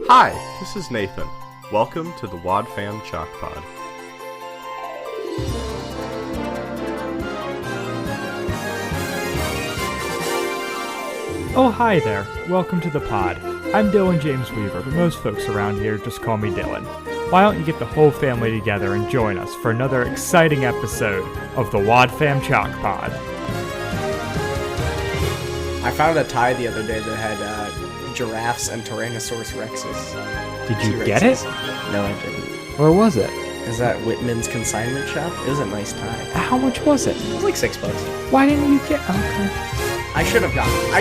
Hi, this is Nathan. Welcome to the Wad Fam Chalk Pod. Oh, hi there. Welcome to the pod. I'm Dylan James Weaver, but most folks around here just call me Dylan. Why don't you get the whole family together and join us for another exciting episode of the Wad Fam Chalk Pod. I found a tie the other day that had giraffes and Tyrannosaurus Rexes. Did you T-Rexes. get it? No, I didn't. Where was it? Is that Whitman's consignment shop? It was a nice tie. How much was it? It was like $6. Why didn't you get... Okay. I should have gotten it.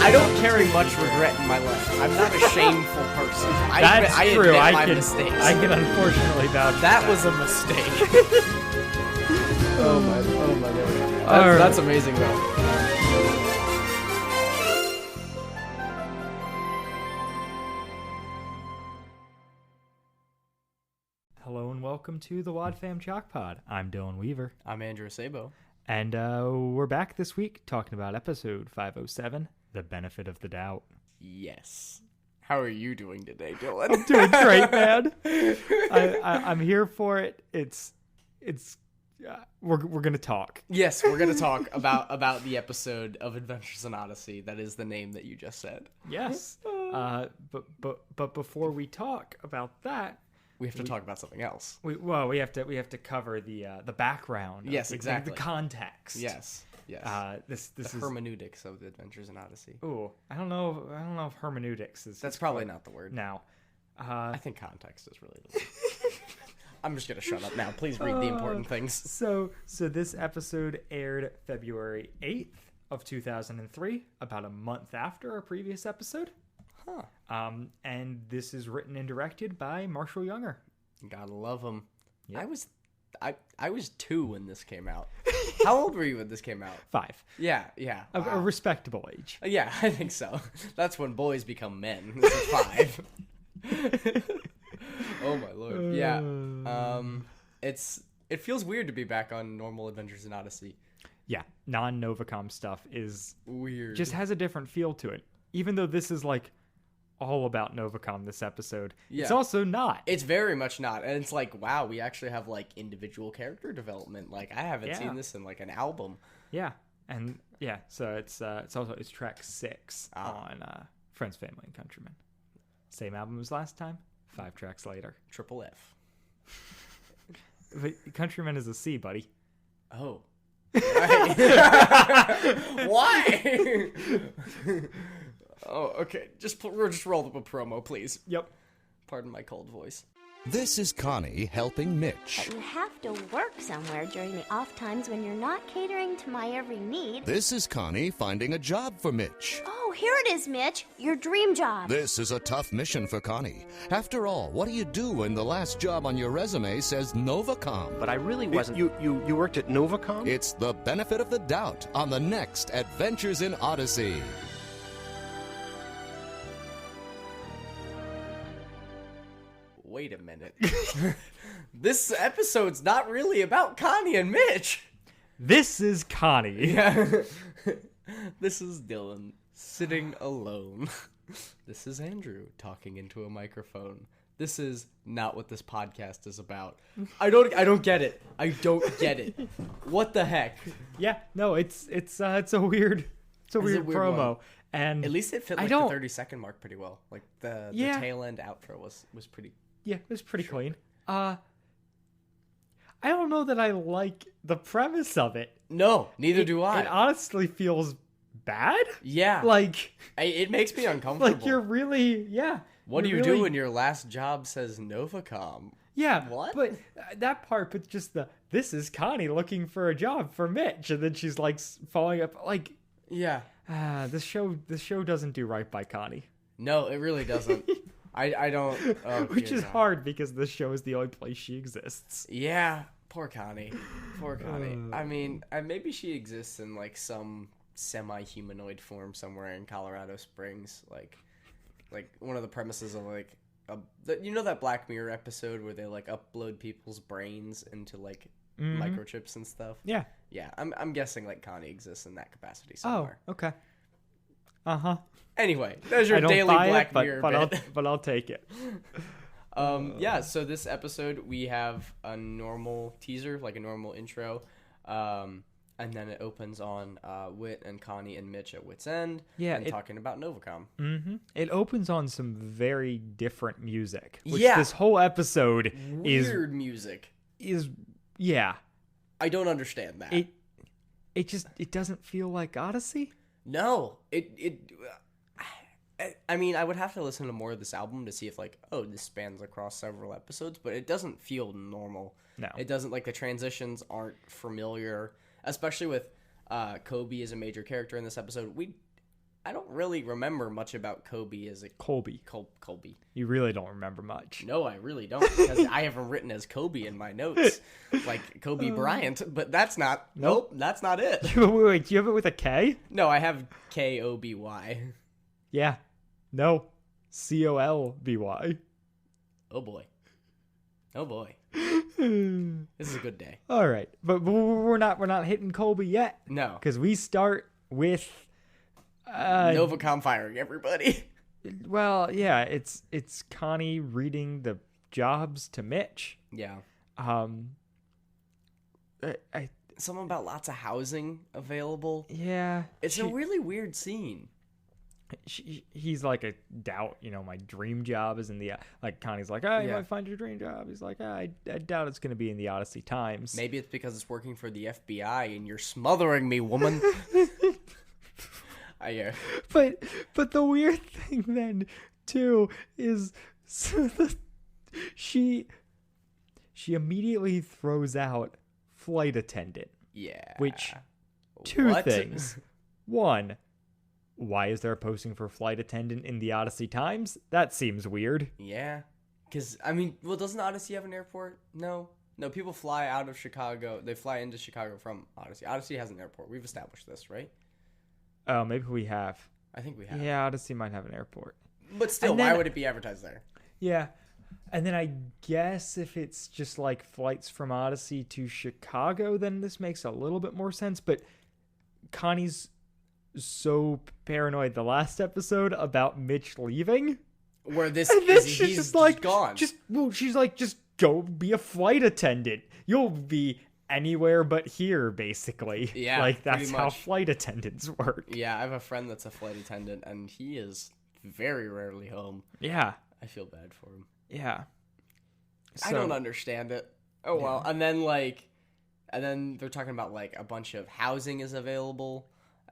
I don't carry much regret in my life. I'm not a shameful person. That's I true. admit I my can mistakes. unfortunately vouch for That was a mistake. Oh my lord. Alright. That's amazing though. Hello and welcome to the Wad Fam Chalk Pod. I'm Dylan Weaver. I'm Andrew Sabo. And we're back this week talking about episode 507, The Benefit of the Doubt. Yes. How are you doing today, Dylan? Doing great, man. I'm here for it. We're gonna talk. Yes, we're going to talk about the episode of Adventures in Odyssey. That is the name that you just said. Yes. But before we talk about that, We have to talk about something else. we have to cover the background. Yes, exactly. The context. Yes. This The is hermeneutics of the Adventures in Odyssey. Ooh, I don't know if hermeneutics is. That's probably not the word. now. I think context is really the word. I'm just going to shut up now. Please read the important things. So this episode aired February 8th of 2003, about a month after our previous episode. Huh. And this is written and directed by Marshall Younger. Gotta love them. Yep. I was 2 when this came out. How old were you when this came out? 5. Yeah. A Wow. respectable age. Yeah, I think so. That's when boys become men. This is 5. Oh my lord. Yeah. It feels weird to be back on normal Adventures in Odyssey. Yeah, non-Novacom stuff is Weird. just has a different feel to it. Even though this is like all about Novacom this episode, it's also not. It's very much not. And it's like, wow, we actually have like individual character development. Like I haven't seen this in like an album. Yeah. And yeah, so it's track 6 on Friends, Family, and Countrymen. Same album as last time, 5 tracks later. Triple F. But Countrymen is a C, buddy. Oh. Right. Why? Oh, okay. We'll just roll up a promo, please. Yep. Pardon my cold voice. This is Connie helping Mitch. You have to work somewhere during the off times when you're not catering to my every need. This is Connie finding a job for Mitch. Oh, here it is, Mitch. Your dream job. This is a tough mission for Connie. After all, what do you do when the last job on your resume says Novacom? But I really wasn't. You worked at Novacom? It's the benefit of the doubt on the next Adventures in Odyssey. Wait a minute. This episode's not really about Connie and Mitch. This is Connie. Yeah. This is Dylan sitting alone. This is Andrew talking into a microphone. This is not what this podcast is about. I don't get it. I don't get it. What the heck? Yeah, no, it's a weird weird promo. one. And At least it fit like the 30-second mark pretty well. Like the tail end outro was pretty. Yeah, it was pretty clean. I don't know that I like the premise of it. No, neither do I. It honestly feels bad. Yeah. Like It makes me uncomfortable. like you're really What do you're you really, do when your last job says Novacom? Yeah. What? But that part, but just this is Connie looking for a job for Mitch, and then she's like following up like Yeah. this show doesn't do right by Connie. No, it really doesn't. I don't. Oh, Which dear is God. hard because this show is the only place she exists. Yeah, poor Connie. Poor Connie. I mean, maybe she exists in like some semi-humanoid form somewhere in Colorado Springs. Like one of the premises of like you know that Black Mirror episode where they like upload people's brains into like microchips and stuff. Yeah. Yeah, I'm guessing like Connie exists in that capacity somewhere. Oh, okay. Anyway, there's your I don't daily buy Black it, Mirror bit. but I'll take it. Yeah, so this episode we have a normal teaser, like a normal intro, and then it opens on Whit and Connie and Mitch at Whit's End, talking about Novacom. Mm-hmm. It opens on some very different music, which Yeah. this whole episode Weird music. is I don't understand that. It doesn't feel like Odyssey. No, I mean, I would have to listen to more of this album to see if, like, oh, this spans across several episodes, but it doesn't feel normal. No. It doesn't, like, the transitions aren't familiar, especially with Kobe as a major character in this episode. I don't really remember much about Kobe as a... Colby. Colby. You really don't remember much. No, I really don't, because I have him written as Kobe in my notes, like Kobe Bryant, but that's not... Nope, that's not it. Wait, do you have it with a K? No, I have Koby. Yeah. No. Colby. Oh boy. This is a good day. All right, but we're not hitting Colby yet. No. Because we start with Novacom firing everybody. Well, yeah, it's Connie reading the jobs to Mitch. Yeah. Something about lots of housing available. Yeah. It's a really weird scene. He's like, I doubt, my dream job is in the, like, Connie's like, oh, you might find your dream job. He's like, I doubt it's going to be in the Odyssey Times. Maybe it's because it's working for the FBI and you're smothering me, woman. But the weird thing then, too, is she immediately throws out flight attendant. Yeah. Which, two things. One, why is there a posting for flight attendant in the Odyssey Times? That seems weird. Yeah. Because, I mean, doesn't Odyssey have an airport? No, people fly out of Chicago. They fly into Chicago from Odyssey. Odyssey has an airport. We've established this, right? Oh, maybe we have. I think we have. Yeah, Odyssey might have an airport. But still, why would it be advertised there? Yeah. And then I guess if it's just like flights from Odyssey to Chicago, then this makes a little bit more sense. But Connie's so paranoid the last episode about Mitch leaving. Where this and then she's he's just like, gone. She's like, just go be a flight attendant. You'll be anywhere but here, basically. Yeah, like that's how flight attendants work. Yeah, I have a friend that's a flight attendant, and he is very rarely home. Yeah, I feel bad for him. Yeah, I don't understand it. Oh well, and then they're talking about like a bunch of housing is available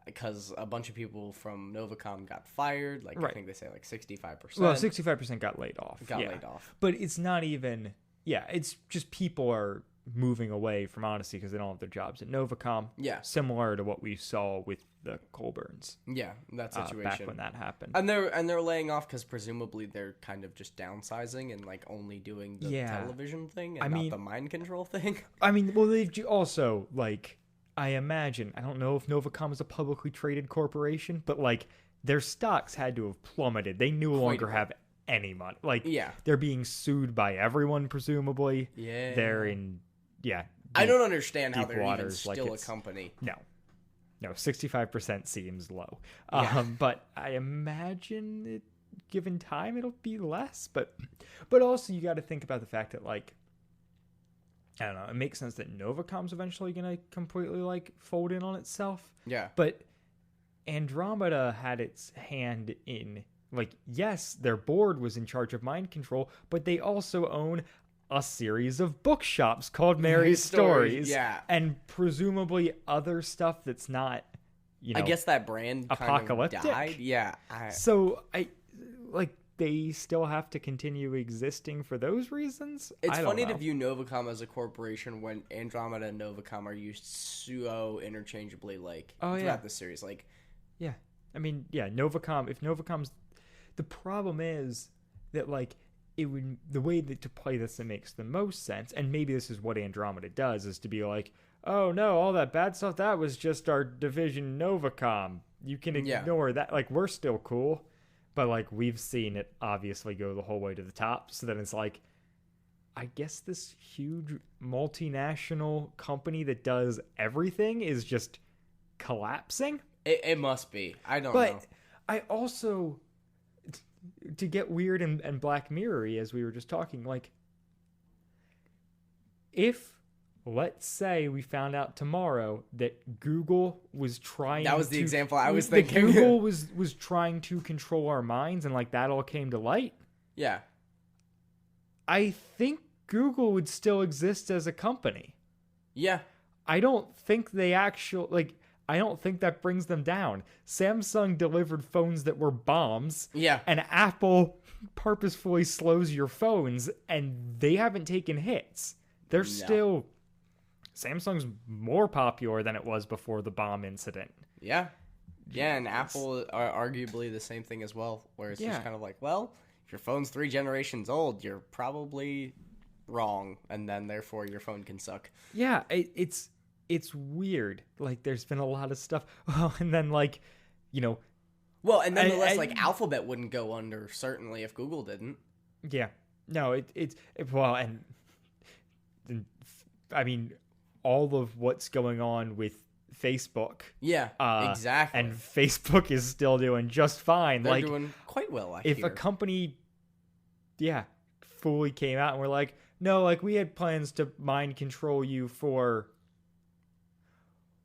because a bunch of people from Novacom got fired. Like I think they say like 65%. Well, 65% got laid off. Laid off, but it's not even. Yeah, it's just people are moving away from Odyssey because they don't have their jobs at Novacom. Yeah. Similar to what we saw with the Colburns. Yeah, that situation. Back when that happened. And they're laying off because presumably they're kind of just downsizing and like only doing the television thing and not the mind control thing. I mean, well, they've also, like, I imagine, I don't know if Novacom is a publicly traded corporation, but like their stocks had to have plummeted. They no longer have any money. Like, they're being sued by everyone, presumably. Yeah. They're in... Yeah. I don't understand how they're even waters, still like a company. No, 65% seems low. Yeah. But I imagine it, given time, it'll be less. But also you got to think about the fact that, like, I don't know, it makes sense that Novacom's eventually going to completely, like, fold in on itself. Yeah. But Andromeda had its hand in, like, yes, their board was in charge of mind control, but they also own a series of bookshops called Mary's Stories. Yeah. And presumably other stuff that's not, I guess that brand apocalyptic. Kind of died. Yeah. So they still have to continue existing for those reasons? It's funny to view Novacom as a corporation when Andromeda and Novacom are used so interchangeably, like, throughout the series. Like, yeah. I mean, yeah, Novacom, if Novacom's... The problem is that, like, it would, the way that to play this that makes the most sense, and maybe this is what Andromeda does, is to be like, oh no, all that bad stuff, that was just our division Novacom. You can ignore that. Like, we're still cool, but like we've seen it obviously go the whole way to the top. So then it's like, I guess this huge multinational company that does everything is just collapsing. It must be. I don't know. I also, to get weird and Black Mirror-y, as we were just talking, like, if, let's say we found out tomorrow that Google was trying That was the example I was that thinking. Google was trying to control our minds, and like that all came to light. Yeah. I think Google would still exist as a company. Yeah. I don't think they I don't think that brings them down. Samsung delivered phones that were bombs. Yeah. And Apple purposefully slows your phones, and they haven't taken hits. They're still... Samsung's more popular than it was before the bomb incident. Yeah. Yeah, and Apple are arguably the same thing as well, where it's just kind of like, well, if your phone's 3 generations old, you're probably wrong, and then therefore your phone can suck. Yeah, it's weird. Like, there's been a lot of stuff. Well, and then, like, you know... Well, and nonetheless, like, Alphabet wouldn't go under, certainly, if Google didn't. Yeah. No, well, and I mean, all of what's going on with Facebook. Yeah, exactly. And Facebook is still doing just fine. They're doing quite well, I hear. If a company, fully came out and were like, no, like, we had plans to mind control you for...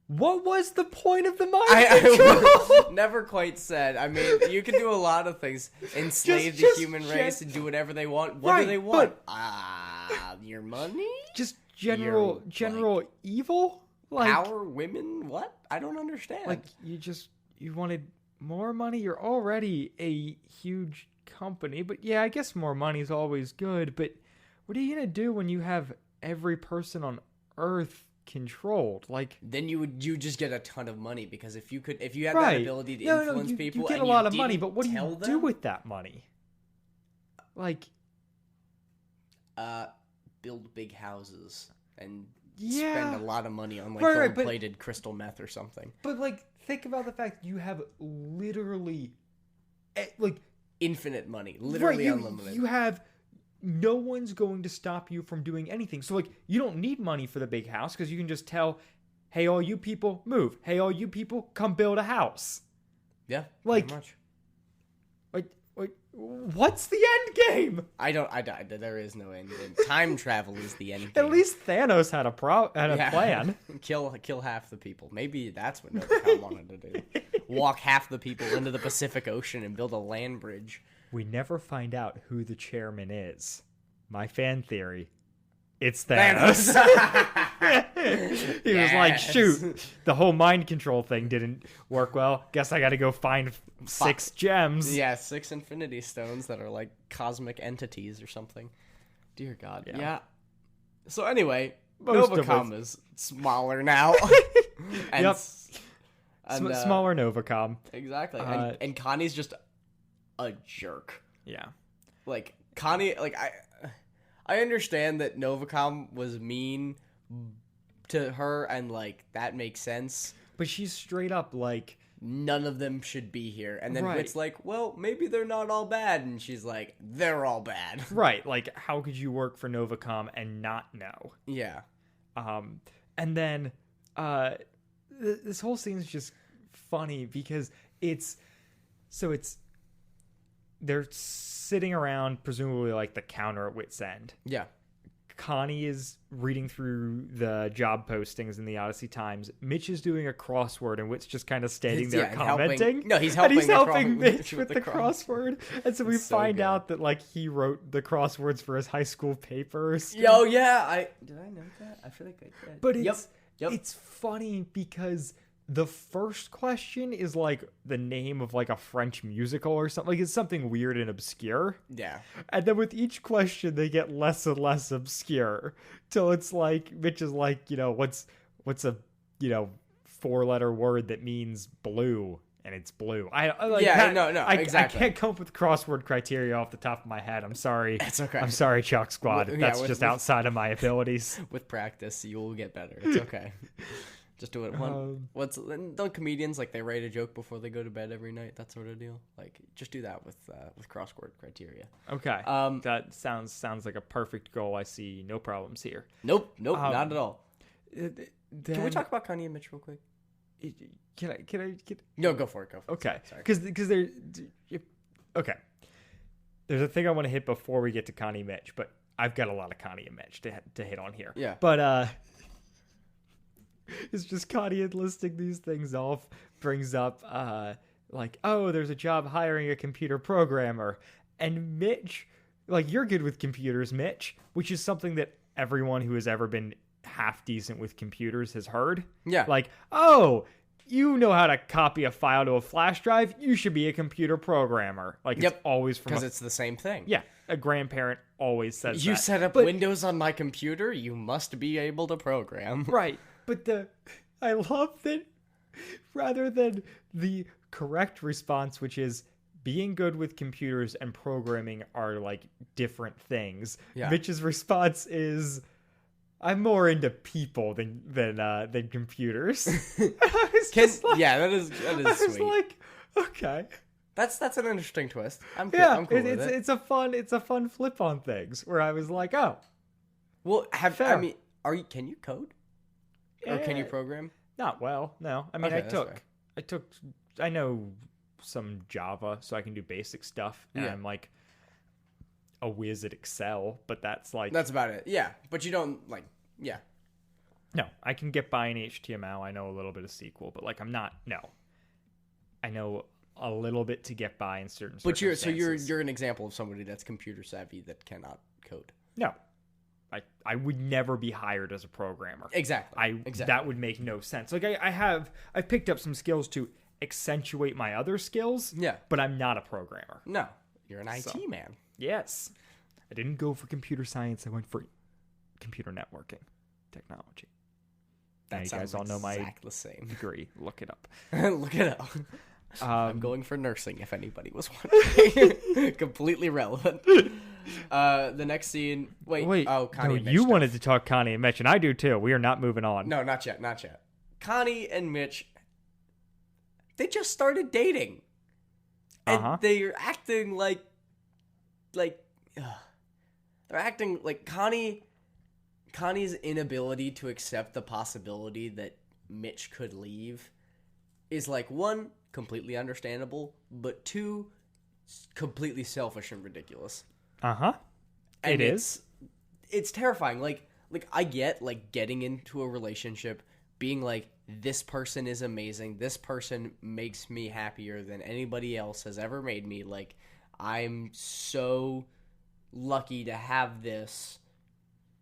What was the point of the mind control? Never quite said. I mean, you can do a lot of things. Enslave the human race and do whatever they want. What do they want? Your money? Just general evil? Like, power, women? What? I don't understand. Like, you wanted more money? You're already a huge company. But yeah, I guess more money is always good. But what are you going to do when you have every person on Earth controlled? Like, then you just get a ton of money, because if you had that ability to influence people, you get a lot of money, but what do you do with that money? Like, build big houses and spend a lot of money on like gold-plated crystal meth or something. But like, think about the fact you have literally like infinite money, literally unlimited. You have. No one's going to stop you from doing anything. So, like, you don't need money for the big house, because you can just tell, hey, all you people, move. Hey, all you people, come build a house. Yeah, like, pretty much. Like, what's the end game? There is no end game. Time travel is the end game. At least Thanos had a plan. Kill half the people. Maybe that's what Novacom wanted to do. Walk half the people into the Pacific Ocean and build a land bridge. We never find out who the chairman is. My fan theory, it's Thanos. He was like, shoot, the whole mind control thing didn't work well. Guess I got to go find 6 gems. Yeah, 6 Infinity Stones that are like cosmic entities or something. Dear God. Yeah. So anyway, Novacom is smaller now. And, smaller Novacom. Exactly. And Connie's just a jerk. Yeah. Like, Connie, like, I understand that Novacom was mean to her, and like that makes sense. But she's straight up like, none of them should be here. And then it's like, well, maybe they're not all bad. And she's like, they're all bad. Right. Like, how could you work for Novacom and not know? Yeah. And then this whole scene is just funny because they're sitting around, presumably like the counter at Wit's End. Yeah. Connie is reading through the job postings in the Odyssey Times. Mitch is doing a crossword, and Wit's just kind of standing there commenting. He's helping Mitch with the crossword. And so we find out that like he wrote the crosswords for his high school papers. Yo, yeah. Did I note that? I feel like I did. But it's funny because the first question is like the name of like a French musical or something. Like, it's something weird and obscure. Yeah. And then with each question, they get less and less obscure till it's like, Mitch is like, what's a, 4-letter word that means blue, and it's blue. Exactly. I can't come up with crossword criteria off the top of my head. I'm sorry. It's okay. I'm sorry, Chalk Squad. That's just outside of my abilities. With practice, you will get better. It's okay. Just do it. Don't comedians, like, they write a joke before they go to bed every night, that sort of deal? Like, just do that with crossword criteria. Okay. That sounds like a perfect goal. I see no problems here. Nope, not at all. Can we talk about Connie and Mitch real quick? Can I? No, go for it. Okay. Sorry. Because there. Okay. There's a thing I want to hit before we get to Connie and Mitch, but I've got a lot of Connie and Mitch to hit on here. Yeah. But it's just Connie listing these things off brings up like, oh, there's a job hiring a computer programmer, and Mitch, like, you're good with computers, Mitch, which is something that everyone who has ever been half decent with computers has heard. Yeah. Like, oh, you know how to copy a file to a flash drive, you should be a computer programmer. Like, it's always from because it's the same thing. Yeah, a grandparent always says You that. set up Windows on my computer, you must be able to program. Right, but I love that rather than the correct response, which is being good with computers and programming are like different things. Yeah. Mitch's response is, I'm more into people than computers. Yeah, that is I was sweet. like, okay. That's an interesting twist. I'm cool with it. It's a fun flip on things where I was like, oh, Well, Fair. can you code? Or can you program? not well. No, I mean, Okay, that's fair. I know some Java, so I can do basic stuff, and Yeah. I'm like a whiz at Excel, but that's About it. Yeah, but you don't yeah. no, I can get by in HTML. I know a little bit of SQL, but like I'm not. No, I know a little bit to get by in certain. But circumstances. you're an example of somebody that's computer savvy that cannot code. No, I would never be hired as a programmer. Exactly. That would make no sense. Like I've picked up some skills to accentuate my other skills. Yeah. But I'm not a programmer. No, you're an IT man. Yes. I didn't go for computer science. I went for computer networking technology. Now you guys all know my exactly the same. degree. Look it up. Look it up. I'm going for nursing, if anybody was wondering. Completely relevant. The next scene. Wait. Oh, Connie. No, and Mitch you stuff. wanted to talk Connie and Mitch, and I do too. We are not moving on. No, not yet. Connie and Mitch, they just started dating. And they're acting like they're acting like Connie's inability to accept the possibility that Mitch could leave is like, one, completely understandable, but two, completely selfish and ridiculous. And It's terrifying. Like I get like getting into a relationship, being like, this person is amazing. This person makes me happier than anybody else has ever made me. Like, I'm so lucky to have this,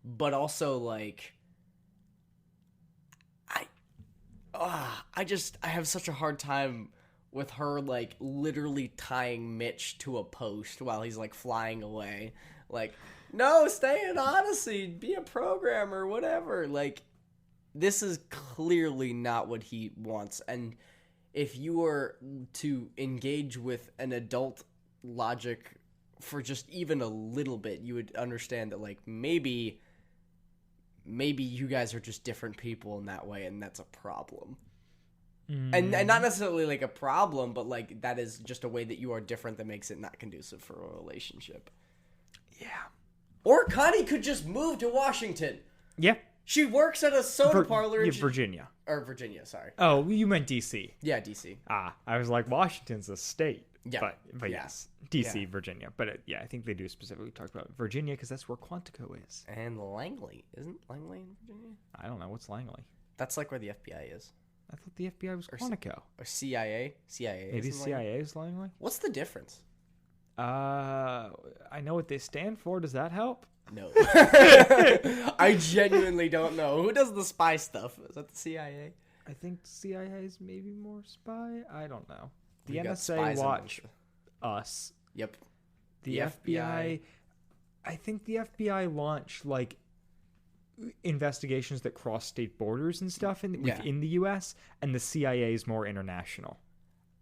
but also like I have such a hard time with her like literally tying Mitch to a post while he's like flying away. Like, no, stay in Odyssey, be a programmer, whatever. Like, this is clearly not what he wants. And if you were to engage with an adult logic for just even a little bit, you would understand that like maybe you guys are just different people in that way, and that's a problem. And not necessarily like a problem, but like that is just a way that you are different that makes it not conducive for a relationship. Yeah. Or Connie could just move to Washington. Yeah. She works at a soda parlor in Virginia. Or Virginia, sorry. Oh, you meant DC. Yeah, DC. I was like, Washington's a state. Yeah. But yes, DC, Virginia. But I think they do specifically talk about Virginia because that's where Quantico is. And Langley. Isn't Langley in Virginia? I don't know. What's Langley? That's like where the FBI is. I thought the FBI was Quantico. Or CIA. CIA. Maybe CIA is Langley? What's the difference? I know what they stand for. Does that help? No. I genuinely don't know. Who does the spy stuff? Is that the CIA? I think CIA is maybe more spy. I don't know. The We got NSA spies watch us. Yep. The FBI. I think the FBI launched like investigations that cross state borders and stuff within the U.S. and the CIA is more international.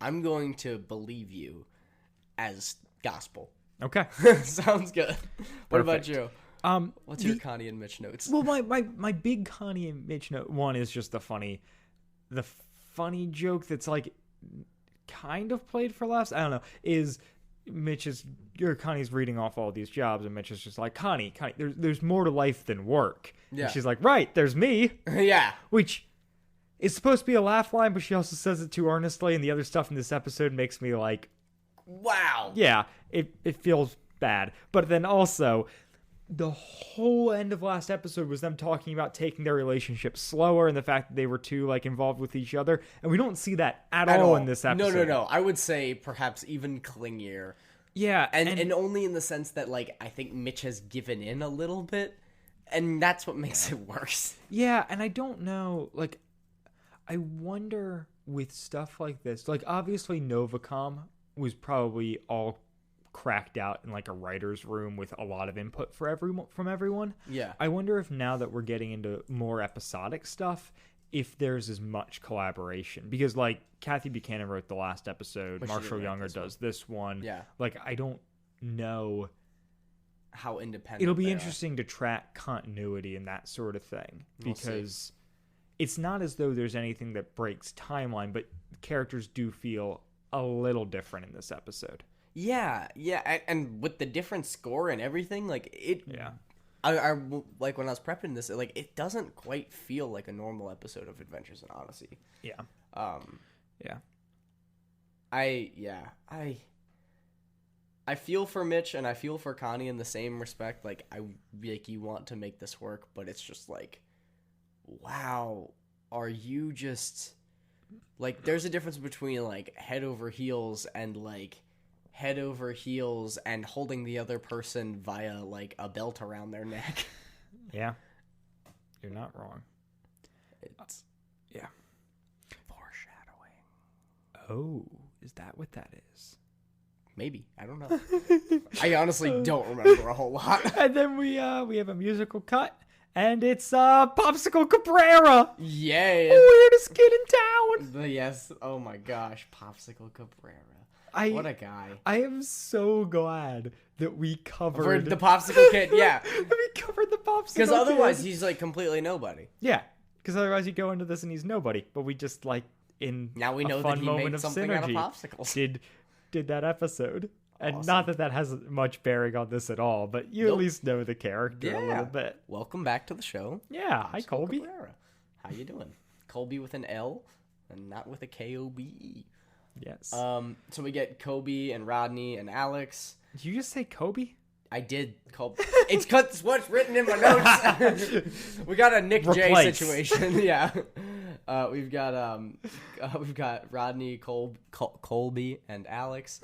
I'm going to believe you as gospel. Okay. Sounds good. What about you? What's your the- Connie and Mitch notes? Well, my big Connie and Mitch note one is just the funny joke that's like kind of played for laughs. I don't know. Is Connie's reading off all these jobs, and Mitch is just like, Connie, there's more to life than work. Yeah. And she's like, right, there's me. Yeah. Which it's supposed to be a laugh line, but she also says it too earnestly, and the other stuff in this episode makes me like, wow. Yeah, it feels bad. But then also, the whole end of last episode was them talking about taking their relationship slower and the fact that they were too like involved with each other, and we don't see that at all in this episode. No. I would say perhaps even clingier. Yeah, and only in the sense that like I think Mitch has given in a little bit, and that's what makes it worse. Yeah, and I don't know, like, I wonder with stuff like this, like obviously Novacom was probably all cracked out in like a writer's room with a lot of input from everyone. Yeah. I wonder if now that we're getting into more episodic stuff, if there's as much collaboration, because like Kathy Buchanan wrote the last episode, but Marshall Younger does this one. Yeah. Like I don't know how independent it'll be interesting to track continuity and that sort of thing, because it's not as though there's anything that breaks timeline, but characters do feel a little different in this episode. Yeah, and with the different score and everything, like it. Yeah. I like when I was prepping this, like it doesn't quite feel like a normal episode of Adventures in Odyssey. Yeah. Yeah. I feel for Mitch and I feel for Connie in the same respect. Like you want to make this work, but it's just like, wow, are you just like? There's a difference between like head over heels and like head over heels and holding the other person via like a belt around their neck. Yeah, you're not wrong. It's foreshadowing. Oh, is that what that is? Maybe, I don't know. I honestly don't remember a whole lot. And then we have a musical cut, and it's Popsicle Cabrera. Yay! Weirdest kid in town. Yes. Oh my gosh, Popsicle Cabrera. What a guy. I am so glad that we covered the Popsicle Kid. Yeah, we covered the Popsicle because otherwise Kid. he's like completely nobody. Yeah, because otherwise you go into this and he's nobody. But we just like now we know a fun that he moment made of something synergy out of popsicles. Did that episode. And Awesome. not that that has much bearing on this at all, but you at least know the character a little bit. Welcome back to the show. Yeah, hi Popsicle Colby. Cabrera. How you doing? Colby with an L and not with a Kobe. Yes. So we get Kobe and Rodney and Alex. Did you just say Kobe? I did call. It's what's written in my notes. We got a Nick J situation. Yeah. We've got Rodney, Colby, and Alex.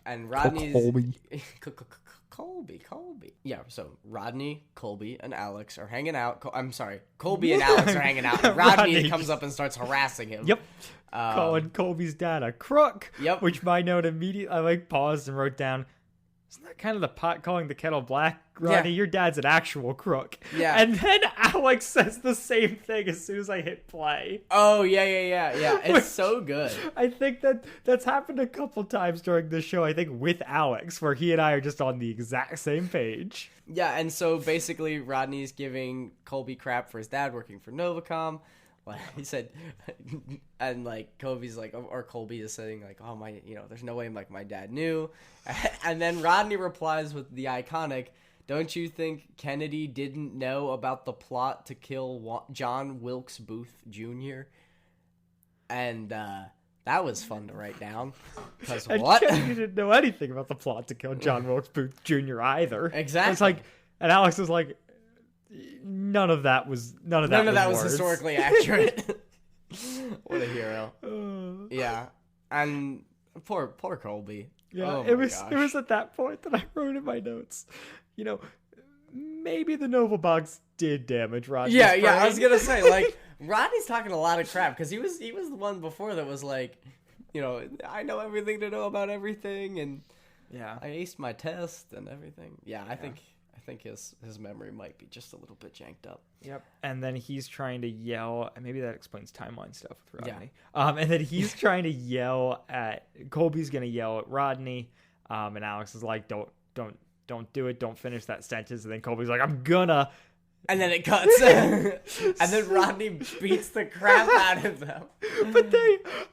And Rodney's Colby. Yeah. So Rodney, Colby, and Alex are hanging out. I'm sorry, Colby and Alex are hanging out. And Rodney comes up and starts harassing him. Yep. Calling Colby's dad a crook. Yep. Which my note immediately, I paused and wrote down, isn't that kind of the pot calling the kettle black, Rodney? Yeah. Your dad's an actual crook. Yeah. And then Alex says the same thing as soon as I hit play. Oh, yeah. It's so good. I think that's happened a couple times during the show, I think, with Alex, where he and I are just on the exact same page. Yeah, and so basically Rodney's giving Colby crap for his dad working for Novacom. He said, and like Colby is saying like, oh my, there's no way like my dad knew. And then Rodney replies with the iconic, don't you think Kennedy didn't know about the plot to kill John Wilkes Booth Jr.? And that was fun to write down. Because what? Kennedy didn't know anything about the plot to kill John Wilkes Booth Jr. either. Exactly. It's like, and Alex is like, none of that was historically accurate. What a hero. Yeah. And poor Colby. Yeah, oh it was at that point that I wrote in my notes, maybe the Nova box did damage Rodney's brain. I was gonna say, like, Rodney's talking a lot of crap because he was the one before that was like, I know everything to know about everything, and I aced my test and everything. Yeah, I think his memory might be just a little bit janked up. Yep. And then he's trying to yell, and maybe that explains timeline stuff with Rodney. Yeah. And then he's trying to yell at Colby's gonna yell at Rodney, and Alex is like, don't do it, don't finish that sentence. And then Colby's like, I'm gonna. And then it cuts. And then Rodney beats the crap out of them. But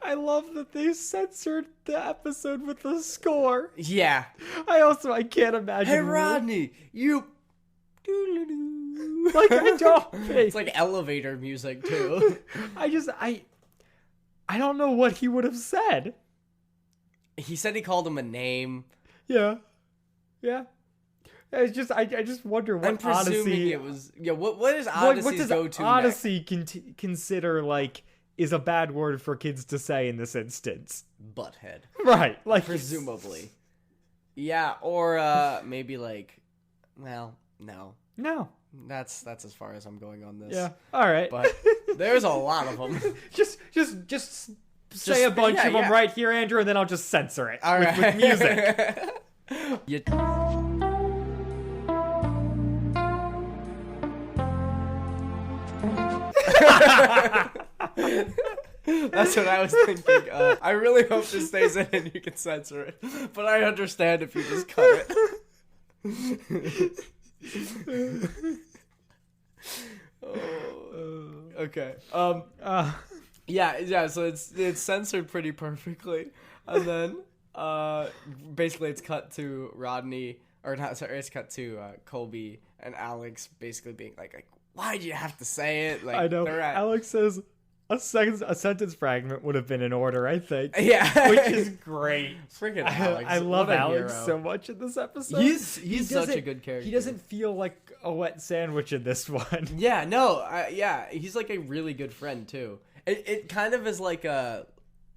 I love that they censored the episode with the score. Yeah. I can't imagine. Hey, Rodney, you... Like, I don't think... It's like elevator music, too. I don't know what he would have said. He said he called him a name. Yeah. It's just I just wonder what I'm presuming Odyssey... it was... Yeah, what is Odyssey's go-to Odyssey consider, like, is a bad word for kids to say in this instance? Butthead. Right. Like, Presumably. Yeah, or maybe, like... Well, no. No. That's as far as I'm going on this. Yeah. All right. But there's a lot of them. just say a bunch of them right here, Andrew, and then I'll just censor it with music. That's what I was thinking. I really hope this stays in and you can censor it. But I understand if you just cut it. Okay. Yeah, so it's censored pretty perfectly. And then basically it's cut to Rodney, or not, sorry, it's cut to Colby and Alex basically being like, why'd you have to say it? Like, I know. Alex says a sentence fragment would have been in order, I think. Yeah. Which is great. Freaking Alex. I love Alex hero. so much in this episode. He's such a good character. He doesn't feel like a wet sandwich in this one. Yeah, no. He's like a really good friend, too. It kind of is like I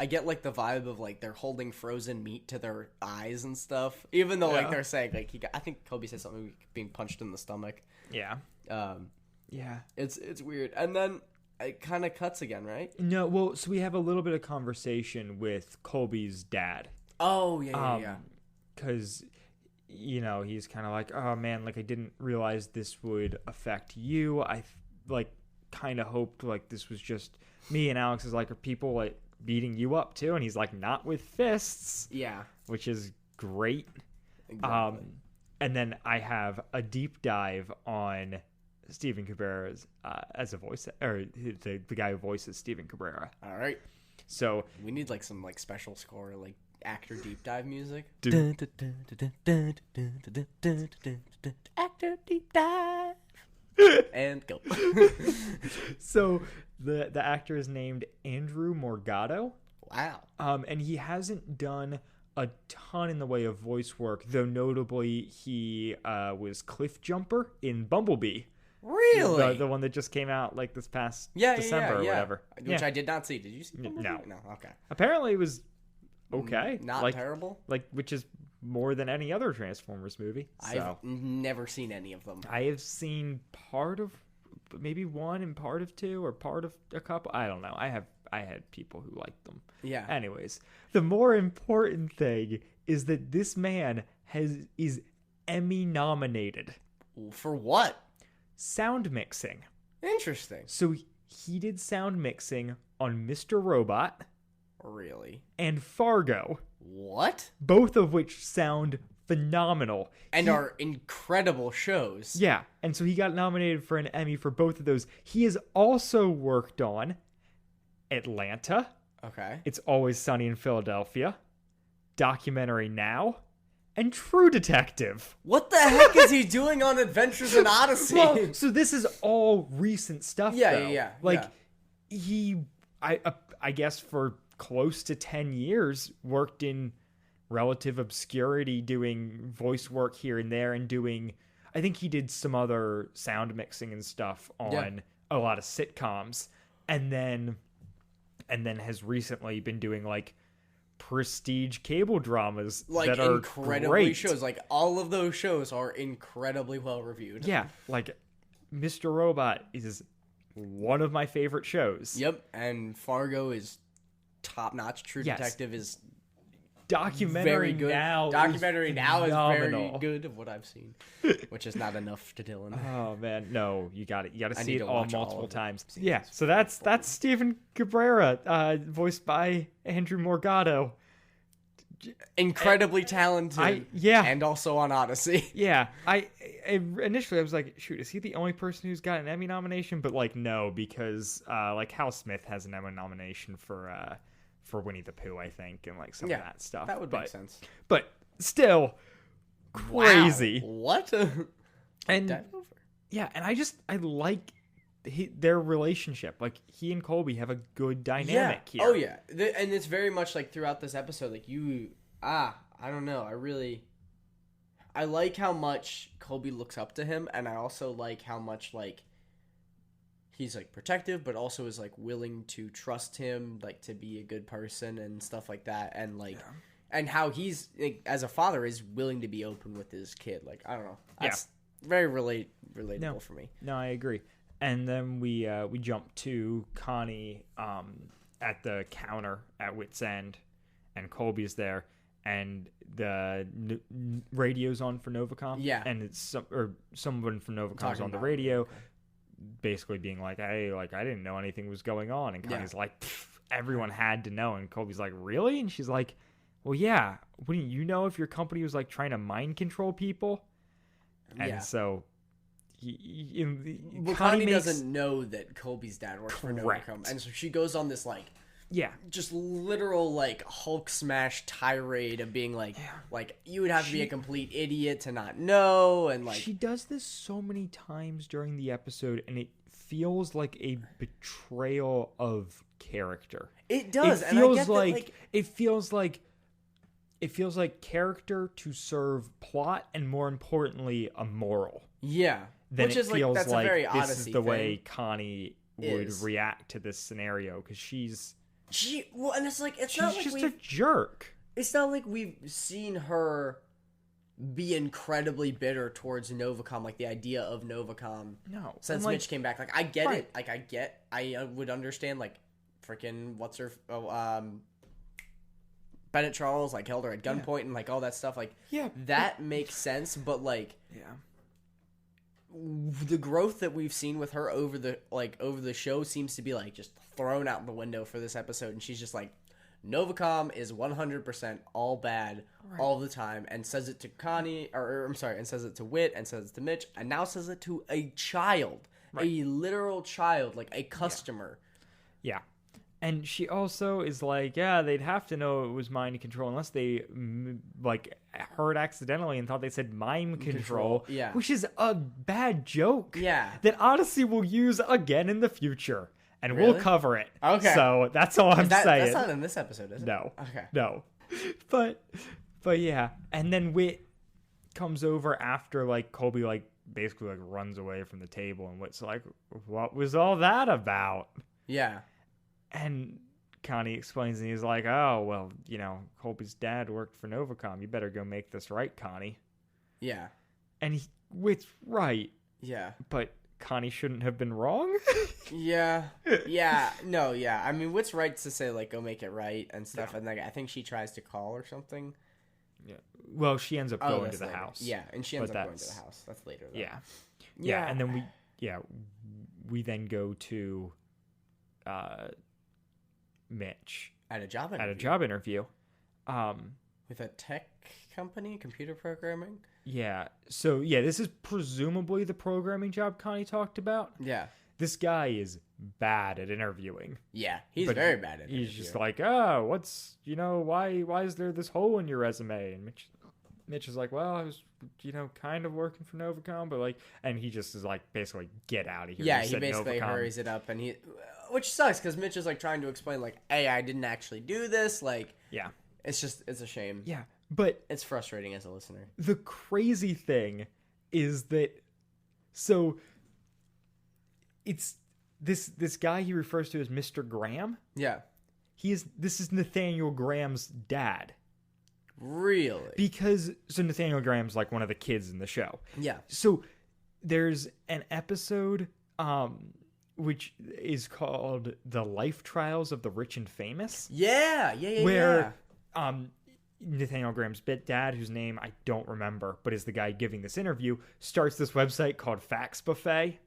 get like the vibe of like they're holding frozen meat to their eyes and stuff. Even though like they're saying like I think Kobe said something like being punched in the stomach. Yeah. Yeah. It's weird. And then it kind of cuts again, right? No, well, so we have a little bit of conversation with Colby's dad. Oh, yeah. Because, you know, he's kind of like, oh, man, like, I didn't realize this would affect you. I, like, kind of hoped, like, this was just me. And Alex is like, are people, like, beating you up, too? And he's like, not with fists. Yeah. Which is great. Exactly. And then I have a deep dive on Stephen Cabrera's as a voice, or the guy who voices Stephen Cabrera. All right. So we need like some like special score, like actor deep dive music. Actor deep dive. And go. So the actor is named Andrew Morgado. Wow. And he hasn't done a ton in the way of voice work, though notably he was Cliff Jumper in Bumblebee. Really? The one that just came out like this past December or whatever. Which I did not see. Did you see Bumblebee? No. Okay. Apparently it was okay. Not terrible? Like, which is more than any other Transformers movie. So. I've never seen any of them. I have seen part of, maybe one and part of two, or part of a couple. I don't know. I had people who liked them. Yeah. Anyways, the more important thing is that this man is Emmy nominated. For what? Sound mixing. Interesting. So he did sound mixing on Mr. Robot. Really? And Fargo. What? Both of which sound phenomenal. And are incredible shows. Yeah. And so he got nominated for an Emmy for both of those. He has also worked on Atlanta. Okay. It's Always Sunny in Philadelphia. Documentary Now. And True Detective. What the heck is he doing on Adventures in Odyssey? Well, so this is all recent stuff, though. Yeah. Like, I guess for close to 10 years, worked in relative obscurity doing voice work here and there and doing... I think he did some other sound mixing and stuff on a lot of sitcoms. And then has recently been doing, like, prestige cable dramas like that are incredibly great shows. Like all of those shows are incredibly well reviewed. Yeah, like Mr. Robot is one of my favorite shows. Yep, and Fargo is top notch. True Detective is Documentary very good. Documentary Now is very good of what I've seen, which is not enough to Dylan. Oh man, no, you got it. You got to see it all multiple times. Scenes. Yeah, so that's Stephen Cabrera, voiced by Andrew Morgado. Incredibly talented. And also on Odyssey. Yeah, I initially I was like, shoot, is he the only person who's got an Emmy nomination? But like, no, because like Hal Smith has an Emmy nomination for Winnie the Pooh, I think, and like some of that stuff. That would make sense. But still, crazy. Wow. What? And Yeah, and I like their relationship. Like, he and Colby have a good dynamic here. Oh, yeah. And it's very much like throughout this episode, like I don't know. I like how much Colby looks up to him, and I also like how much, like, he's, like, protective, but also is, like, willing to trust him, like, to be a good person and stuff like that. And, like, and how he's, like, as a father, is willing to be open with his kid. Like, I don't know. That's very relatable for me. No, I agree. And then we jump to Connie at the counter at Wit's End, and Colby's there, and the radio's on for Novacom. Yeah. And it's someone from Novacom's on the radio, basically being like, hey, like, I didn't know anything was going on. And Connie's like, everyone had to know. And Colby's like, really? And she's like, well, yeah. Wouldn't you know if your company was, like, trying to mind control people? And so... Connie doesn't know that Colby's dad works for Novacom, and so she goes on this, like, just literal, like, Hulk smash tirade of being like, you would have to be a complete idiot to not know, and, like, she does this so many times during the episode, and it feels like a betrayal of character. It does. It feels it feels like character to serve plot, and more importanly, a moral. Yeah. Then which it is feels like that's like a very this Odyssey is the thing. way Connie would react to this scenario, because and it's like it's not like just a jerk. It's not like we've seen her be incredibly bitter towards Novacom, like the idea of Novacom. No, since Mitch came back, like I get it. Like I would understand, like, freaking Bennett Charles, like, held her at gunpoint and, like, all that stuff. Like, that makes sense, but, like, the growth that we've seen with her over the show seems to be, like, just thrown out the window for this episode, and she's just like, Novacom is 100% all bad all the time, and says it to Connie, and says it to Whit, and says it to Mitch, and now says it to a child, a literal child, like a customer. Yeah. And she also is like, yeah, they'd have to know it was mind control unless they, like, heard accidentally and thought they said mime control. Yeah. Which is a bad joke. Yeah. That Odyssey will use again in the future. And we'll cover it. Okay. So that's all I'm saying. That's not in this episode, is it? No. Okay. No. But yeah. And then Whit comes over after, like, Colby, like, basically, like, runs away from the table. And Whit's like, what was all that about? Yeah. And Connie explains, and he's like, oh, well, you know, Colby's dad worked for Novacom. You better go make this right, Connie. Yeah. And Whit's right. Yeah. But Connie shouldn't have been wrong? Yeah. Yeah. No, yeah. I mean, Whit's right to say, like, go make it right and stuff. Yeah. And, like, I think she tries to call or something. Yeah. Well, she ends up going to the later. house. Yeah, and she ends up going to the house. That's later, though. Yeah. Yeah, and then we then go to... Mitch at a job interview with a tech company, computer programming. So this is presumably the programming job Connie talked about. This guy is bad at interviewing. He's very bad at interviewing. He's just like, oh, what's, you know, why is there this hole in your resume? And Mitch is like, well, I was, you know, kind of working for Novacom, but, like, and he just is like, basically, get out of here. He basically hurries it up, and which sucks, because Mitch is, like, trying to explain, like, hey, I didn't actually do this, like, it's a shame. Yeah, but it's frustrating as a listener. The crazy thing is that, so, it's this guy he refers to as Mr. Graham. Yeah. This is Nathaniel Graham's dad. Really? Because, so Nathaniel Graham's, like, one of the kids in the show. Yeah. So, there's an episode, which is called The Life Trials of the Rich and Famous. Where Nathaniel Graham's dad, whose name I don't remember, but is the guy giving this interview, starts this website called Fax Buffet,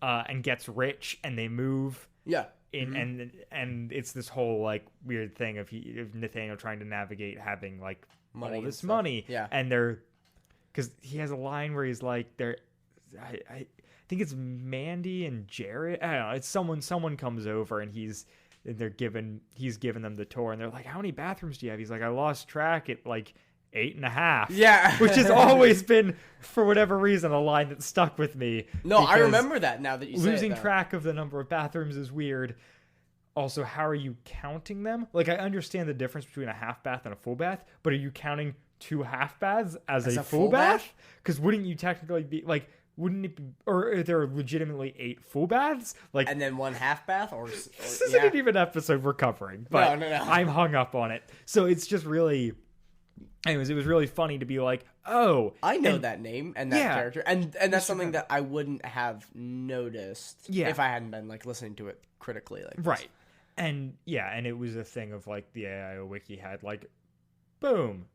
and gets rich, and they move. Yeah. And it's this whole, like, weird thing of Nathaniel trying to navigate having, like, all this money. Yeah. And because he has a line where he's like, I think it's Mandy and Jared. I don't know. It's someone comes over and he's given them the tour, and they're like, how many bathrooms do you have? He's like, I lost track. It, like, 8.5. Yeah. Which has always been, for whatever reason, a line that stuck with me. No, I remember that now that you say it. Losing track of the number of bathrooms is weird. Also, how are you counting them? Like, I understand the difference between a half bath and a full bath, but are you counting 2 half baths as a full bath? Because wouldn't you technically be, like, wouldn't it be, or are there legitimately 8 full baths? Like, and then 1 half bath? Or this isn't even an episode we're covering, but no. I'm hung up on it. So it's just really... Anyways, it was really funny to be like, oh... I know that name and that character. And that's something that I wouldn't have noticed if I hadn't been, like, listening to it critically. Like right. And, and it was a thing of, like, the AIO wiki had, like, boom,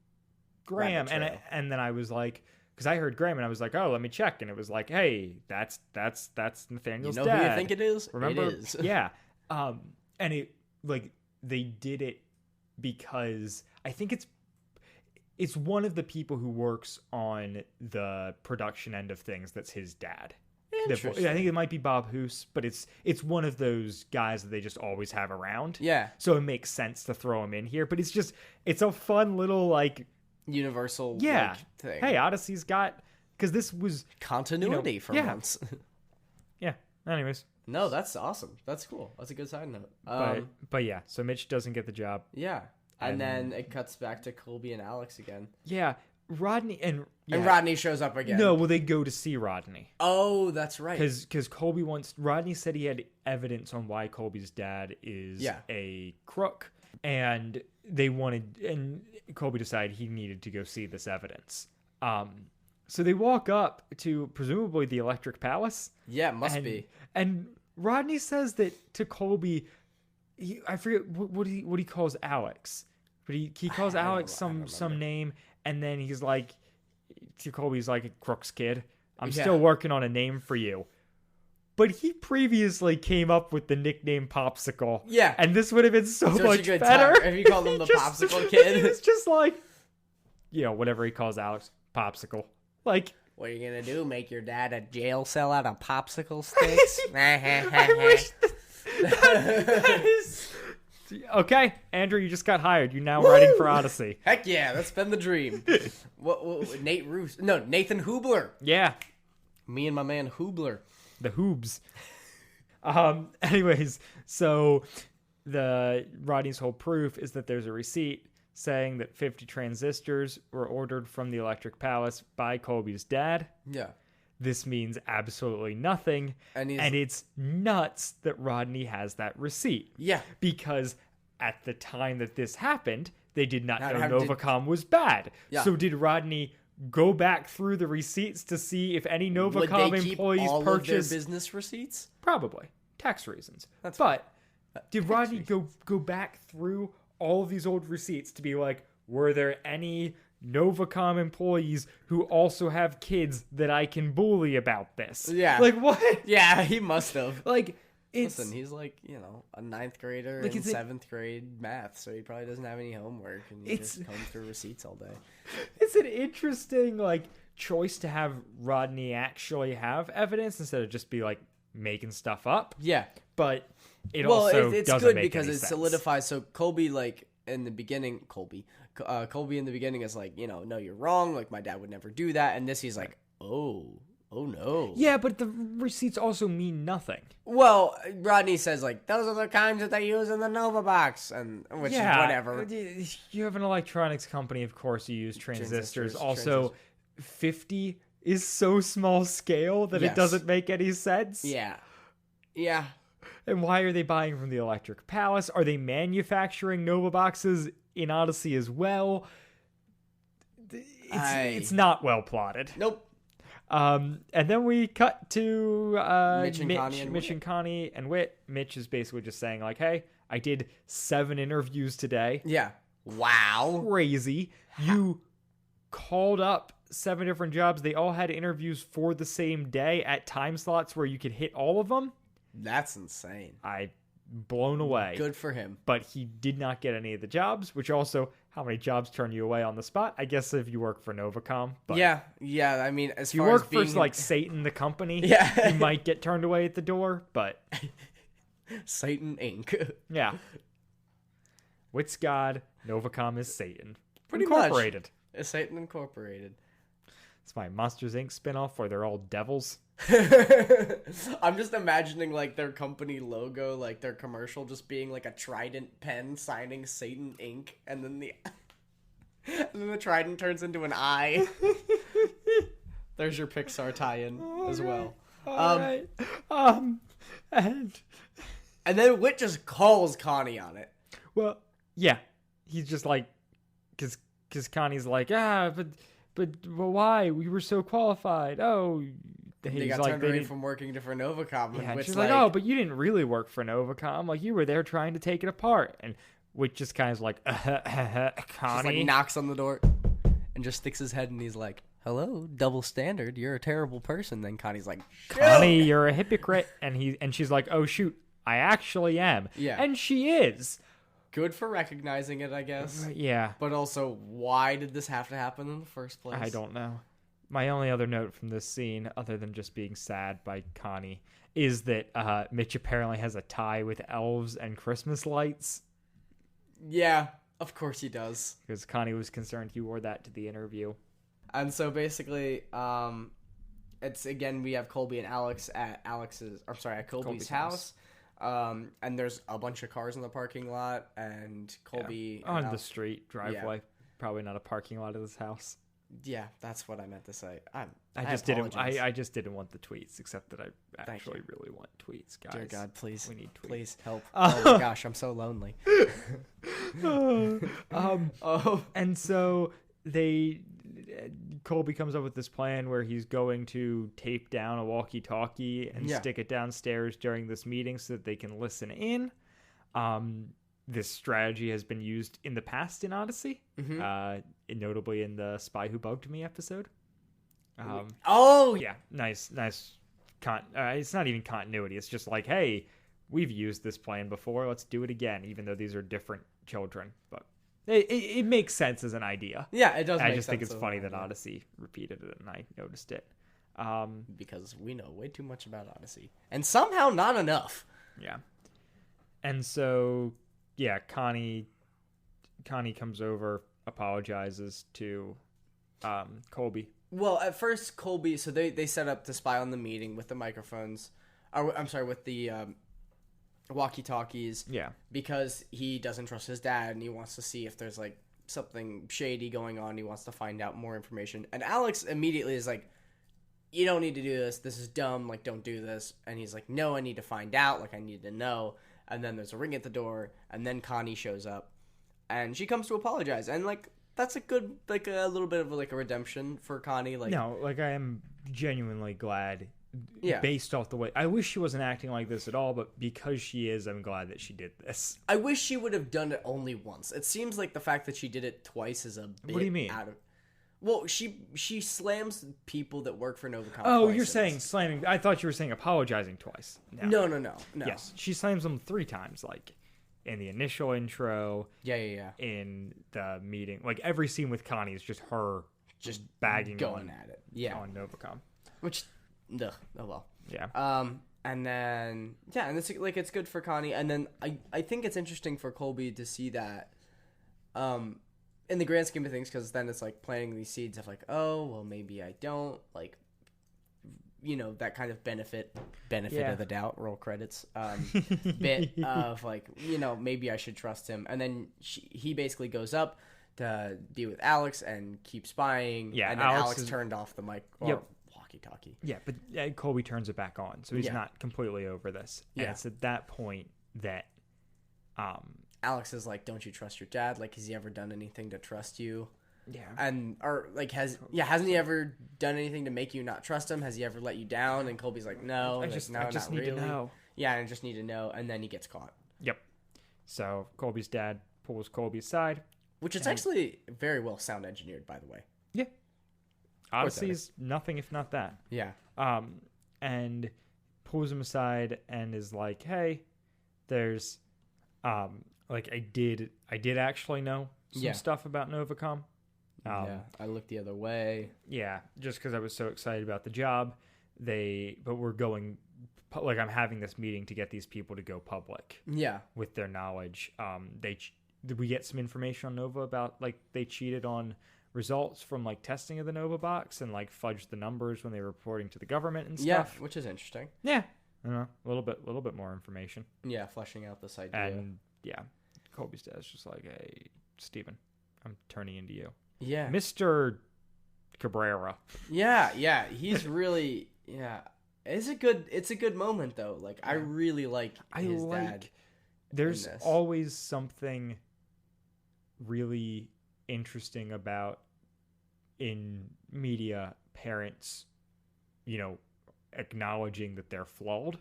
Graham. And then I was like... Because I heard Graham and I was like, oh, let me check. And it was like, hey, that's Nathaniel's dad. You know who you think it is? Remember? It is. Yeah. And it, like, they did it because I think it's one of the people who works on the production end of things that's his dad. Interesting. I think it might be Bob Hoose, but it's one of those guys that they just always have around. Yeah. So it makes sense to throw him in here. But it's a fun little, like... Universal like, thing. Hey, Odyssey's got... Because this was... Continuity for once. Yeah. Anyways. No, that's awesome. That's cool. That's a good side note. But yeah, so Mitch doesn't get the job. Yeah. And then it cuts back to Colby and Alex again. Yeah. Rodney and Rodney shows up again. No, well, they go to see Rodney. Oh, that's right. Because Colby Rodney said he had evidence on why Colby's dad is a crook. And and Colby decided he needed to go see this evidence. So they walk up to presumably the Electric Palace. Yeah, it must be. And Rodney says that to Colby, I forget what he calls Alex, but he calls Alex some name, and then he's like, to Colby's like, Crook's kid, I'm still working on a name for you. But he previously came up with the nickname Popsicle. Yeah. And this would have been so much better. If you called him the Popsicle Kid. It's just like, whatever he calls Alex, Popsicle. Like, what are you going to do? Make your dad a jail cell out of popsicle sticks? I wish that is... Okay, Andrew, you just got hired. You're now writing for Odyssey. Heck yeah, that's been the dream. Nathan Hoobler. Yeah. Me and my man Hoobler. The Hoobs. Anyways, so Rodney's whole proof is that there's a receipt saying that 50 transistors were ordered from the Electric Palace by Colby's dad. Yeah. This means absolutely nothing. And it's nuts that Rodney has that receipt. Yeah. Because at the time that this happened, they did not know Novacom was bad. Yeah. So did Rodney go back through the receipts to see if any Novacom employees all purchased of their business receipts? Probably. Tax reasons. Did Rodney go back through all of these old receipts to be like, were there any Novacom employees who also have kids that I can bully about this? Yeah. Like, what? Yeah, he must have. Like, listen, he's like, a 9th grader in 7th grade math, so he probably doesn't have any homework, and he just combs through receipts all day. It's an interesting, choice to have Rodney actually have evidence instead of just be, making stuff up. Yeah. But it's good because it solidifies. So Colby, in the beginning, Colby in the beginning is like, no, you're wrong. Like, my dad would never do that. And this, he's like, oh no. Yeah, but the receipts also mean nothing. Well, Rodney says, those are the kinds that they use in the Nova box, and which is whatever. You have an electronics company, of course you use transistors. Also, 50 is so small scale that it doesn't make any sense. Yeah. Yeah. And why are they buying from the Electric Palace? Are they manufacturing Nova boxes in Odyssey as well? It's not well plotted. Nope. And then we cut to Mitch and Connie and Whit. Mitch is basically just saying, hey, I did 7 interviews today. Yeah. Wow. Crazy. You called up 7 different jobs. They all had interviews for the same day at time slots where you could hit all of them. That's insane. I'm blown away. Good for him. But he did not get any of the jobs, which also, how many jobs turn you away on the spot? I guess if you work for Novacom. But yeah. I mean, as if you far work as for Satan the company, you might get turned away at the door, but Satan Inc. Yeah. Whit's God, Novacom is Satan. Pretty Incorporated. Satan Incorporated. It's my Monsters Inc. spinoff where they're all devils. I'm just imagining like their company logo, like their commercial, just being like a trident pen signing Satan Inc. and then the trident turns into an eye. There's your Pixar tie-in as well. All right. And then Whit just calls Connie on it. well, yeah, he's just like, because Connie's like, but why? We were so qualified. Oh, They got turned away from working for Novacom. Yeah, and she's Whit's like, oh, but you didn't really work for Novacom. Like, you were there trying to take it apart. And Whit just kind of like, Connie. just like knocks on the door and just sticks his head and he's like, hello, double standard. You're a terrible person. Then Connie's like, Connie, you're a hypocrite. And she's like, oh, shoot, I actually am. Yeah. And she is. good for recognizing it, I guess. Yeah. But also, why did this have to happen in the first place? I don't know. My only other note from this scene, other than just being sad by Connie, is that Mitch apparently has a tie with elves and Christmas lights. Yeah, of course he does. Because Connie was concerned he wore that to the interview. And so basically, it's again, we have Colby and Alex at Colby's house. And there's a bunch of cars in the parking lot, and Colby... Yeah. On the street, driveway. Yeah. Probably not a parking lot of this house. Yeah, that's what I meant to say. I just didn't want the tweets, except that I actually really want tweets, guys. Dear God, please. We need tweets. Please help. Oh my gosh, I'm so lonely. And so Colby comes up with this plan where he's going to tape down a walkie-talkie and stick it downstairs during this meeting so that they can listen in. This strategy has been used in the past in Odyssey, notably in the Spy Who Bugged Me episode. Yeah, nice. It's not even continuity. It's just like, hey, we've used this plan before. Let's do it again, even though these are different children. But it makes sense as an idea. Yeah, it does. I just think it's funny that Odyssey repeated it, and I noticed it. Because we know way too much about Odyssey, and somehow not enough. Yeah, and so. Yeah, Connie comes over, apologizes to Colby. Well, at first, Colby, so they set up to spy on the meeting with the microphones. With the walkie-talkies. Yeah. Because he doesn't trust his dad, and he wants to see if there's, like, something shady going on. He wants to find out more information. And Alex immediately is like, you don't need to do this. This is dumb. Like, don't do this. And he's like, no, I need to find out. Like, I need to know. And then there's a ring at the door, and then Connie shows up, and she comes to apologize, and like that's a good, like a little bit of like a redemption for Connie. Like, no, like I am genuinely glad. Yeah. Based off the way, I wish she wasn't acting like this at all, but because she is, I'm glad that she did this. I wish she would have done it only once. It seems like the fact that she did it twice is a bit. What do you mean? Well, she slams people that work for Novacom. Oh, you're saying slamming. I thought you were saying apologizing twice. No. Yes, she slams them 3 times, like in the initial intro. Yeah. In the meeting, like every scene with Connie is just her just bagging going at it. Yeah, on Novacom. Which, oh well. Yeah. And then and it's like it's good for Connie, and then I think it's interesting for Colby to see that. In the grand scheme of things, because then it's like planting these seeds of like, oh, well, maybe I don't, like, you know, that kind of benefit of the doubt, roll credits, bit of like, you know, maybe I should trust him. And then he basically goes up to be with Alex and keep spying. Yeah, and then Alex turned off the mic or walkie-talkie. Yeah, but Colby turns it back on, so he's not completely over this. And it's at that point that Alex is like, don't you trust your dad? Like, has he ever done anything to trust you? Yeah. Hasn't he ever done anything to make you not trust him? Has he ever let you down? And Colby's like, no. I just need to know. Yeah, I just need to know. And then he gets caught. Yep. So Colby's dad pulls Colby's side. Which is actually very well sound engineered, by the way. Yeah. Odyssey's nothing if not that. Yeah. And pulls him aside and is like, hey, there's... like I did actually know some stuff about Novacom. I looked the other way. Yeah, just because I was so excited about the job. But we're going, like I'm having this meeting to get these people to go public. Yeah, with their knowledge. We get some information on Nova about like they cheated on results from like testing of the Nova box and like fudged the numbers when they were reporting to the government and stuff. Yeah, which is interesting. Yeah, I don't know, a little bit more information. Yeah, fleshing out this idea. And yeah, Colby's dad's just like, hey, Steven, I'm turning into you. Yeah, Mr. Cabrera. Yeah, he's really It's a good moment though. Like I really like his dad. There's always something really interesting about in media parents, acknowledging that they're flawed.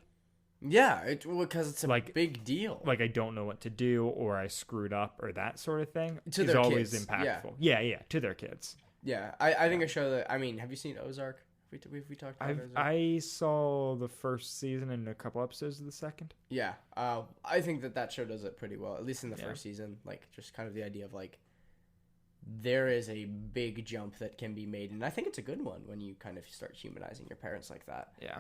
Yeah, because it's a big deal. Like I don't know what to do, or I screwed up, or that sort of thing. To their always kids. impactful. Yeah, to their kids. Yeah, I think a show that have you seen Ozark? We talked about Ozark? I saw the first season and a couple episodes of the second. Yeah, I think that show does it pretty well, at least in the first season. Like just kind of the idea of like there is a big jump that can be made, and I think it's a good one when you kind of start humanizing your parents like that. Yeah.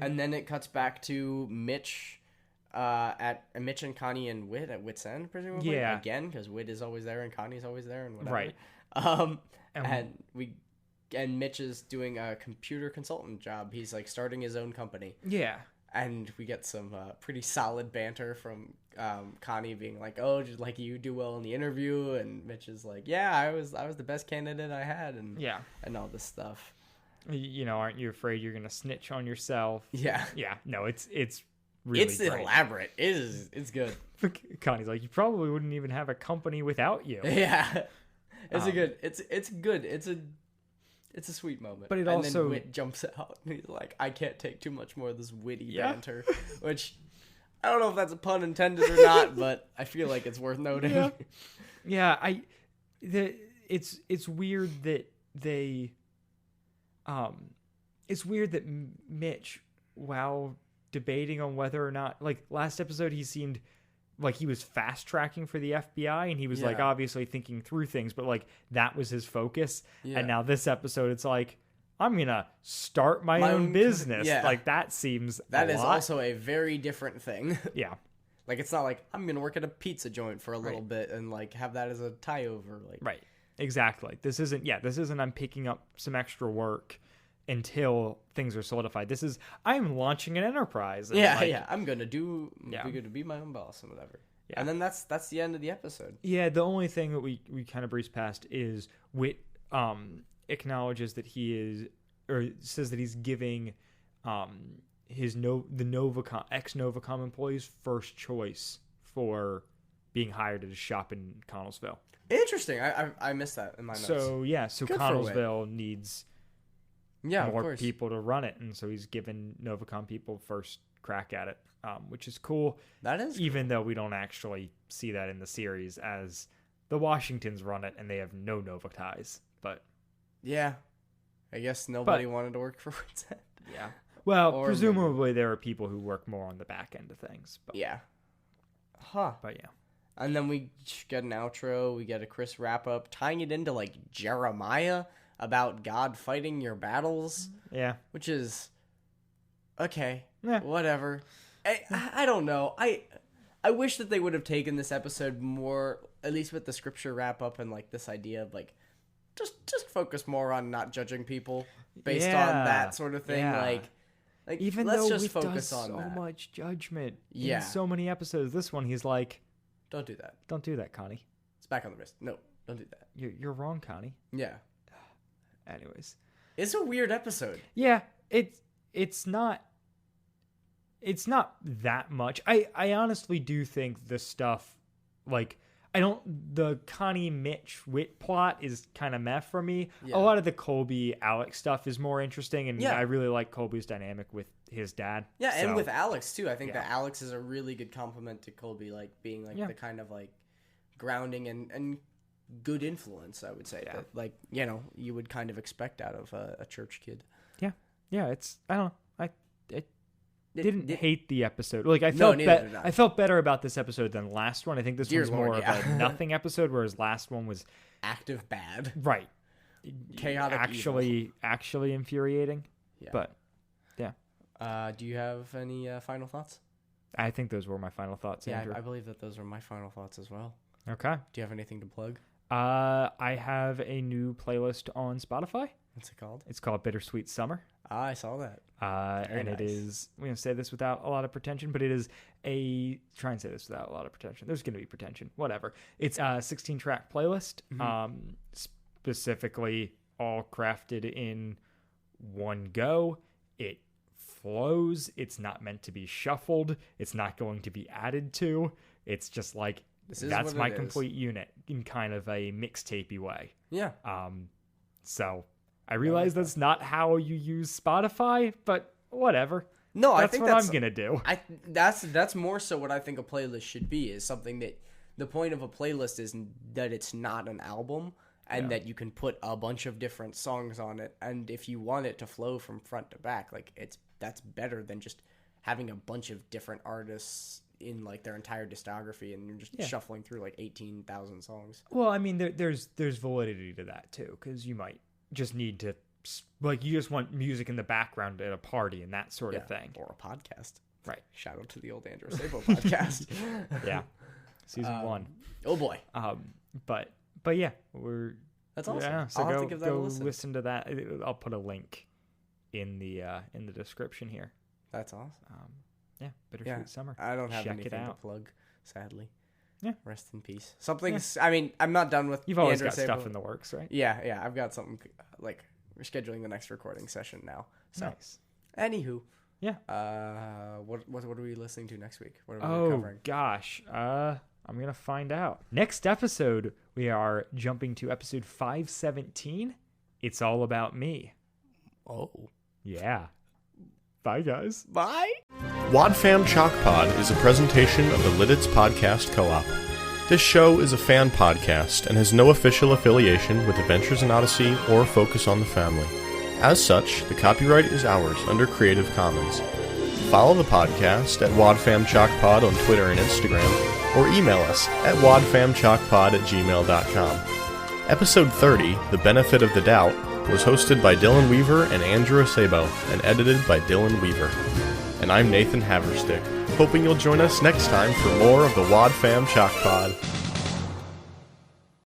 And then it cuts back to Mitch Mitch and Connie and Whit at Whit's End, presumably. Yeah. Again, because Whit is always there and Connie's always there and whatever. Right. And Mitch is doing a computer consultant job. He's like starting his own company. Yeah. And we get some pretty solid banter from Connie being like, "Oh, just like you do well in the interview," and Mitch is like, "Yeah, I was the best candidate I had," and all this stuff. Aren't you afraid you're gonna snitch on yourself? Yeah. Yeah. No, it's really it's great. elaborate. It's good. Connie's like, you probably wouldn't even have a company without you. Yeah. It's good. It's a sweet moment. But then Whit jumps out and he's like, I can't take too much more of this witty banter. Which I don't know if that's a pun intended or not, but I feel like it's worth noting. Yeah, it's weird that they it's weird that Mitch, while debating on whether or not, like last episode he seemed like he was fast tracking for the FBI and he was like obviously thinking through things, but like that was his focus. And now this episode it's like, I'm gonna start my own business. Like that seems that is lot. Also a very different thing. Yeah. Like it's not like I'm gonna work at a pizza joint for a little bit and like have that as a tie over. Like right. Exactly. This isn't I'm picking up some extra work until things are solidified. This is I'm launching an enterprise. And I'm gonna be my own boss and whatever. Yeah. And then that's the end of the episode. Yeah, the only thing that we kind of breeze past is Whit acknowledges that he is, or says that he's giving the Novacom ex-Novacom employees first choice for being hired at a shop in Connellsville. Interesting. I missed that in my notes. So Connellsville needs more people to run it, and so he's given Novacom people first crack at it, which is cool. That is even though we don't actually see that in the series, as the Washingtons run it and they have no Nova ties. But yeah, I guess nobody wanted to work for Whit's End. Yeah. Well, presumably there are people who work more on the back end of things. But, yeah. But yeah. And then we get an outro. We get a Chris wrap up, tying it into like Jeremiah about God fighting your battles. Yeah. Which is okay. Yeah. Whatever. I don't know. I wish that they would have taken this episode more, at least with the scripture wrap up and like this idea of like just focus more on not judging people based on that sort of thing. Yeah. Like even let's though just we focus does on so that. much judgment in so many episodes. This one he's like, don't do that. Don't do that, Connie. It's back on the wrist. No, don't do that. You're wrong, Connie. Yeah. Anyways, it's a weird episode. Yeah, it's not that much. I honestly do think the stuff like the Connie Mitch Whit plot is kind of meh for me. Yeah. A lot of the Colby Alex stuff is more interesting, and I really like Colby's dynamic with his dad. Yeah, and with Alex too. I think that Alex is a really good compliment to Colby, like being like the kind of like grounding and good influence. I would say that like you would kind of expect out of a church kid. Yeah. It's I don't know. I didn't hate the episode. Like I felt better about this episode than last one. I think this one's more of a nothing episode, whereas last one was active bad. Right. Chaotic. Actually infuriating. Yeah. But yeah. Do you have any final thoughts? I think those were my final thoughts. Yeah, Andrew. I believe that those were my final thoughts as well. Okay. Do you have anything to plug? I have a new playlist on Spotify. What's it called? It's called Bittersweet Summer. I saw that. And nice. It is, I'm going to say this without a lot of pretension, but it is try and say this without a lot of pretension. There's going to be pretension, whatever. It's a 16-track playlist, specifically all crafted in one go. It flows. It's not meant to be shuffled. It's not going to be added to. It's just like, that's my complete unit in kind of a mixtapey way. Yeah. So I realize that's not how you use Spotify, but whatever. No, I think what I'm gonna do. That's more so what I think a playlist should be. Is something that the point of a playlist is that it's not an album, and that you can put a bunch of different songs on it. And if you want it to flow from front to back, like that's better than just having a bunch of different artists in like their entire discography, and you're just shuffling through like 18,000 songs. Well, I mean, there's validity to that too, because you might just need to, like, you just want music in the background at a party and that sort of thing, or a podcast. Right. Shout out to the old Andrew Sabo podcast. Yeah, season 1. Oh boy. But yeah, that's awesome. Yeah, so I'll have to give that a listen to that. I'll put a link in the description here. That's awesome. Yeah, Bittersweet Summer. I don't have Check anything to plug, sadly. Yeah. Rest in peace. Something's. I mean, I'm not done with. You've always Andrew got Sabo. stuff in the works, right? Yeah. I've got something like we're scheduling the next recording session now. So, nice. Anywho, yeah. What are we listening to next week? What are we covering? Gosh. I'm gonna find out. Next episode, we are jumping to episode 517. It's all about me. Oh. Yeah. Bye, guys. Bye. WadFam Chalk Pod is a presentation of the Lidditz Podcast Co-op. This show is a fan podcast and has no official affiliation with Adventures in Odyssey or Focus on the Family. As such, the copyright is ours under Creative Commons. Follow the podcast at WadFamChalkPod on Twitter and Instagram, or email us at wadfamchalkpod@gmail.com. Episode 30, The Benefit of the Doubt, was hosted by Dylan Weaver and Andrew Sabo, and edited by Dylan Weaver. And I'm Nathan Haverstick, hoping you'll join us next time for more of the WadFam Chalk Pod.